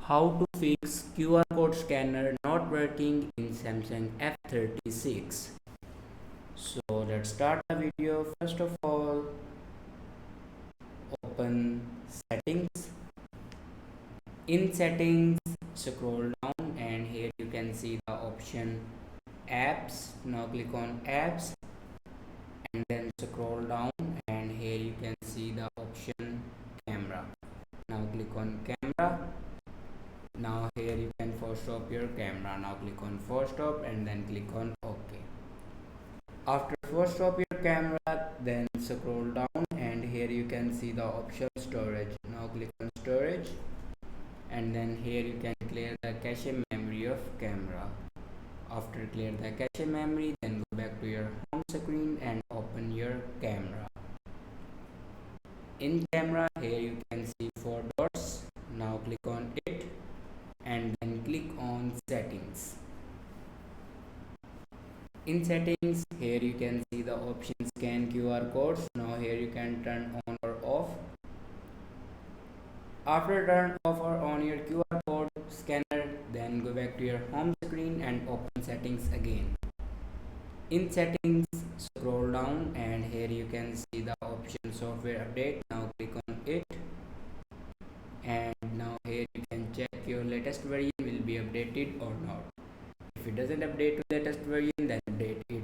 How to fix QR code scanner not working in Samsung F36. So let's start the video. First of all, open settings. In settings, scroll down and here you can see the option apps. Now click on apps and then scroll down and here you can see the option camera. Now click on camera. Now here you can force stop your camera. Now click on force stop and then click on OK. After force stop your camera, then scroll down and here you can see the option storage. Now click on storage and then here you can clear the cache memory of camera. After clear the cache memory, then go back to your home screen and open your camera. In camera, here you can see 4 dots. Now click on it and then click on settings. In settings, here you can see the option scan QR codes. Now here you can turn on or off. After turn off or on your QR code scanner, then go back to your home screen and open settings again. In settings, scroll down and here you can see the option software update. Now click on it and now here you can check your latest version will be updated or not. If it doesn't update to latest version, then update it